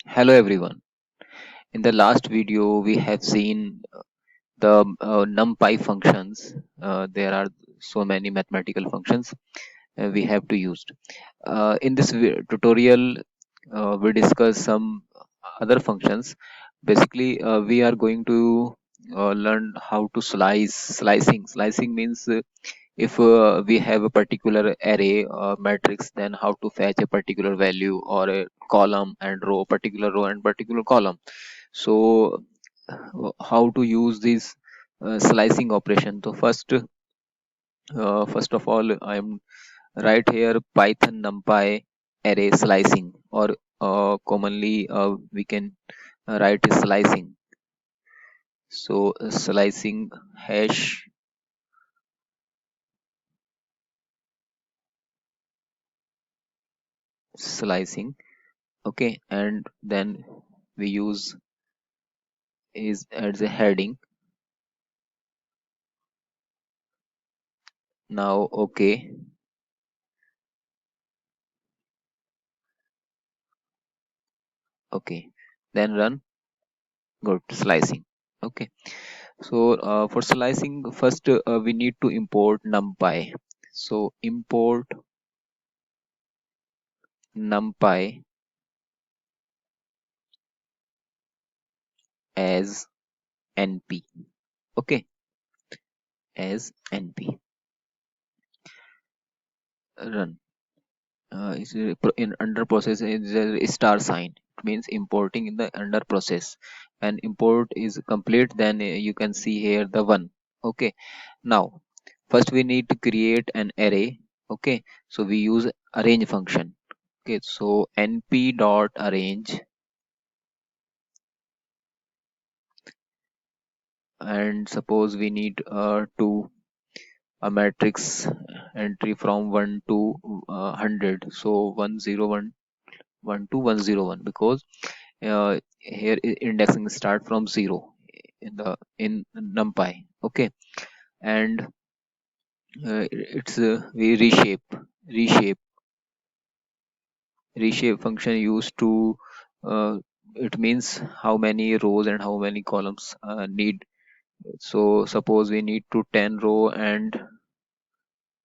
Hello everyone. In the last video, we have seen the NumPy functions. There are so many mathematical functions we have to use. In this tutorial, we discuss some other functions. Basically, we are going to learn how to slicing. Slicing means if we have a particular array or matrix, then how to fetch a particular value or a column and row, particular row and particular column. So how to use this slicing operation? So first of all, I'm right here Python NumPy array slicing, or commonly we can write slicing. So slicing hash slicing. Okay, and then we use is as a heading. Now okay, okay, then run. Good, slicing. Okay, so for slicing, first we need to import NumPy. So import NumPy as NP. Okay, as NP. Run. In under process is a star sign. It means importing in the under process. When import is complete, then you can see here the one. Okay, now first we need to create an array. Okay, so we use arrange function. Okay, so np dot arrange, and suppose we need to a matrix entry from 1 to 100. So 101 1 to 101, because here indexing start from 0 in NumPy. Okay, and it's we reshape reshape function used to it means how many rows and how many columns need. So suppose we need to 10 row and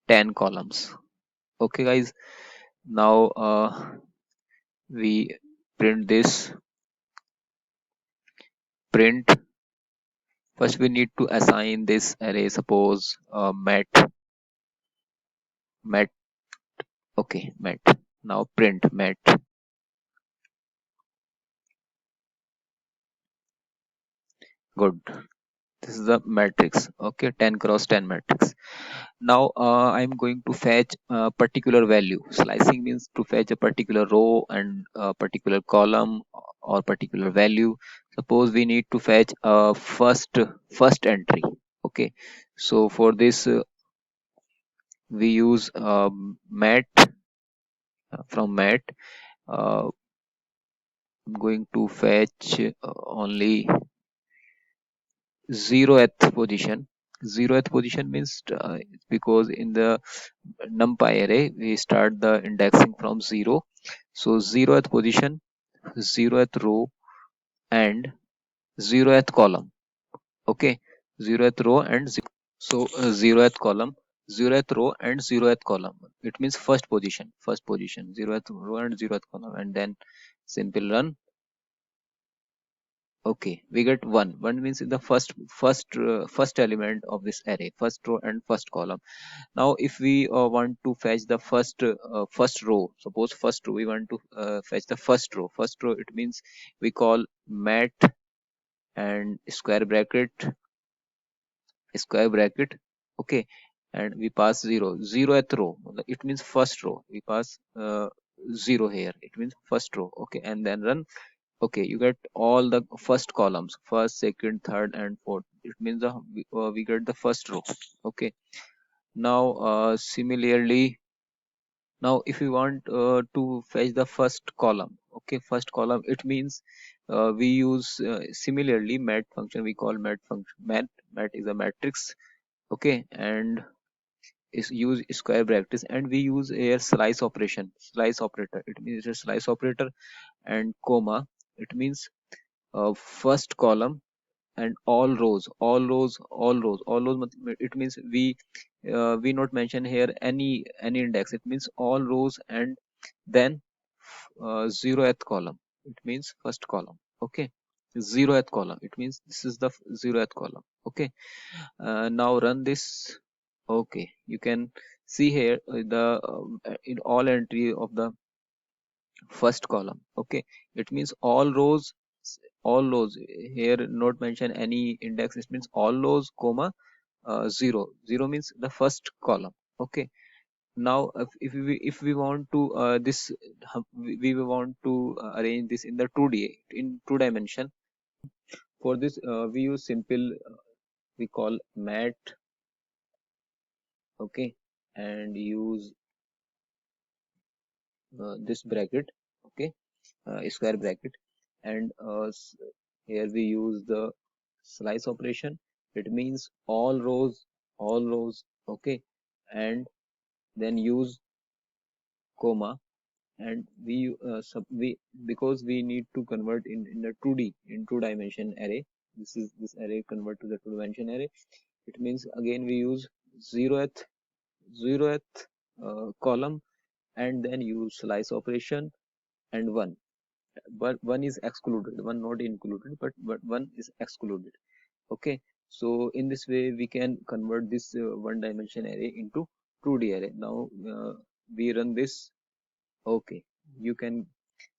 10 columns. Okay guys, now we print this. Print, first we need to assign this array, suppose met. Okay, met. Now print met. Good, this is the matrix. Okay, 10 cross 10 matrix. Now I'm going to fetch a particular value. Slicing means to fetch a particular row and a particular column or particular value. Suppose we need to fetch a first entry. Okay, so for this we use mat. From mat, I'm going to fetch only zeroth position. Zeroth position means because in the NumPy array we start the indexing from 0. So zeroth position, zeroth row and zeroth column. Okay, zeroth row and so zeroth column, zeroth row and zeroth column. It means first position, zeroth row and zeroth column, and then simple run. Okay, we get one. One means the first element of this array, first row and first column. Now if we want to fetch the first row, suppose first row we want to fetch the first row, it means we call mat and square bracket. Okay, and we pass 0th row, it means first row, we pass 0 here, it means first row. Okay, and then run. Okay, you get all the first columns, first, second, third and fourth. It means we get the first row. Okay, now similarly, now if we want to fetch the first column, okay, first column, it means we use similarly mat function, we call mat function. Mat is a matrix. Okay, and is use square brackets, and we use a slice operator. It means a slice operator and comma. it means first column and all rows, it means we not mention here any index. It means all rows and then zeroth column, it means first column. Okay, zeroth column, it means this is the zeroth column. Okay, now run this. Okay, you can see here the in all entry of the first column. Okay, it means all rows here not mention any index. It means all rows comma 0 means the first column. Okay, now if we want to we want to arrange this in the 2D, in two dimension. For this we use simple we call mat. Okay, and use this bracket. Okay, square bracket, and here we use the slice operation. It means all rows. Okay, and then use comma, and we because we need to convert in the 2D, in two dimension array. This array convert to the two dimension array. It means again we use zeroth zeroth column, and then use slice operation and one. But one is excluded, one not included, but one is excluded. Okay, so in this way we can convert this one dimension array into 2D array. Now we run this. Okay, you can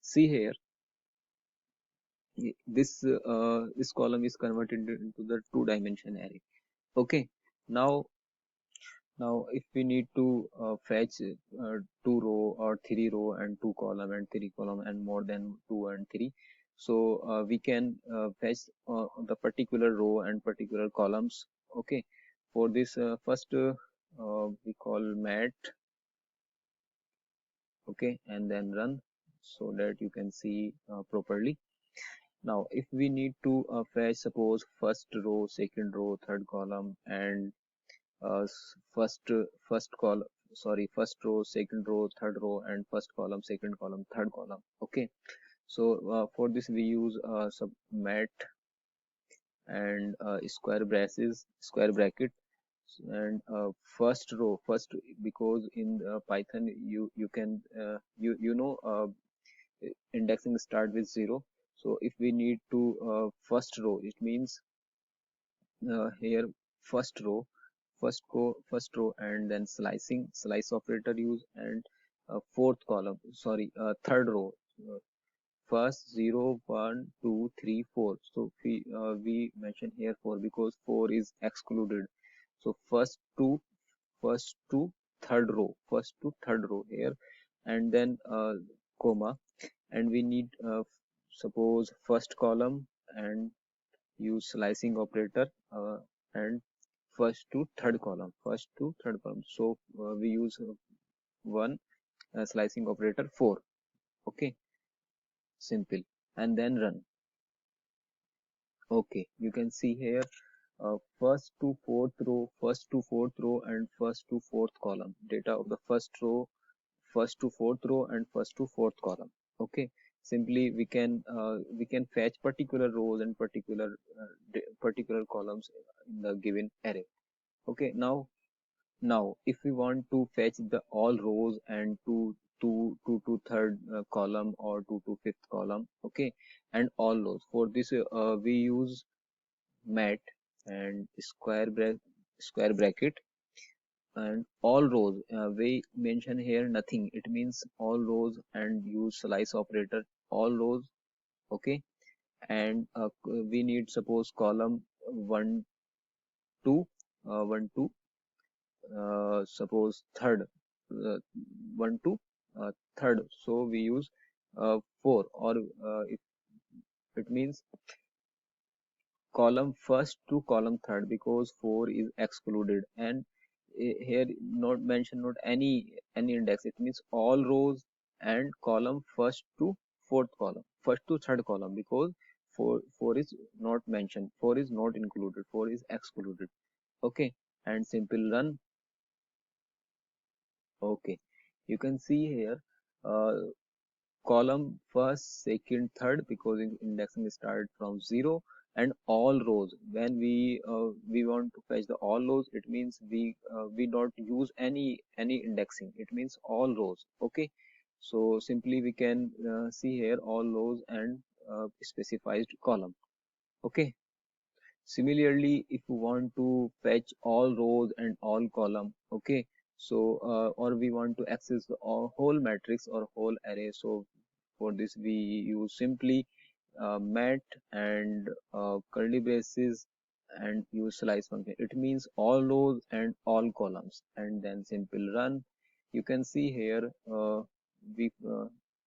see here this column is converted into the two dimension array. Okay, now if we need to fetch two row or three row and two column and three column and more than two and three, so we can fetch the particular row and particular columns. Okay, for this first we call mat. Okay, and then run so that you can see properly. Now if we need to fetch suppose first row, second row, third column, and first column, sorry, first row, second row, third row, and first column, second column, third column. Okay, so for this we use sub mat and square bracket, and first row first, because in Python you can you know indexing start with 0. So if we need to first row, it means here first row and then slice operator use, and fourth column, sorry, third row, uh, first 0 1 2 3 4. So we mention here 4 because 4 is excluded. So first to third row here, and then comma, and we need suppose first column and use slicing operator, and first to third column. So we use one slicing operator 4. Okay, simple, and then run. Okay, you can see here first to fourth row and first to fourth column, data of the first to fourth row and first to fourth column. Okay, simply we can fetch particular rows and particular columns in the given array. Okay, now if we want to fetch the all rows and to third column or to fifth column. Okay, and all rows, for this we use mat and square bracket, and all rows we mention here nothing. It means all rows and use slice operator all rows. Okay, and we need suppose column 1 2 1 2 suppose third, uh, 1 2 third, so we use 4, or if it means column first to column third, because 4 is excluded, and here not mention not any index. It means all rows and column first to fourth column, first to third column, because 4 is not mentioned, 4 is not included, 4 is excluded. Okay, and simple run. Okay, you can see here column first, second, third, because indexing start from 0, and all rows. When we want to fetch the all rows, it means we don't use any indexing, it means all rows. Okay, so simply we can see here all rows and specified column. Okay, similarly, if you want to fetch all rows and all column, okay, so or we want to access the whole matrix or whole array, so for this we use simply mat and curly braces and use slice function. It means all rows and all columns, and then simple run. You can see here we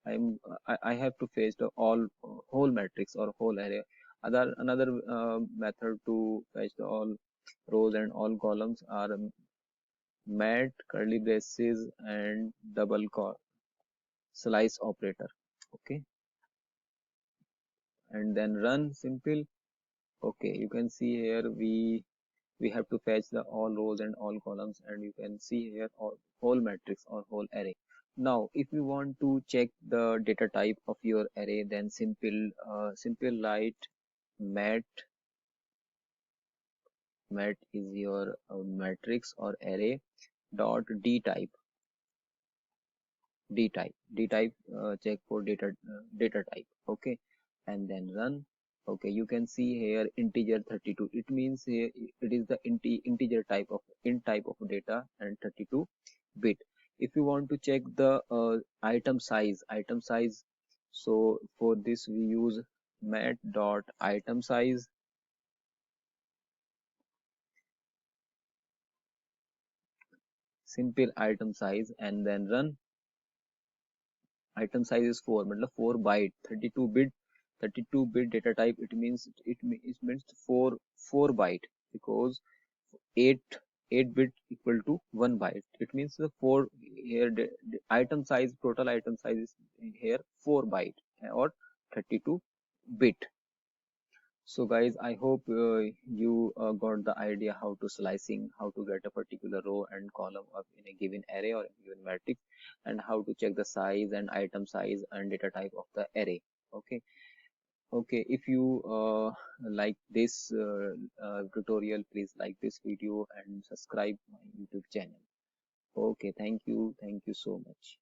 I have to fetch the all whole matrix or whole array. Another method to fetch the all rows and all columns are mat, curly braces, and double slice operator. Okay, and then run simple. Okay, you can see here we have to fetch the all rows and all columns, and you can see here all whole matrix or whole array. Now if you want to check the data type of your array, then simple write mat is your matrix or array dot d type check for data type. Okay, and then run. Okay, you can see here integer 32, it means here it is the integer type of int type of data, and 32 bit. If you want to check the item size, so for this we use mat dot item size, simple item size, and then run. Item size is 4, matlab 4 byte, 32 bit data type, it means it means 4 byte, because 8 bit equal to 1 byte, it means the 4 here item size, total item size is here 4 byte or 32 bit. So guys, I hope you got the idea how to slicing, how to get a particular row and column of in a given array or a given matrix, and how to check the size and item size and data type of the array. Okay, okay, if you like this tutorial, please like this video and subscribe my YouTube channel. Okay, thank you so much.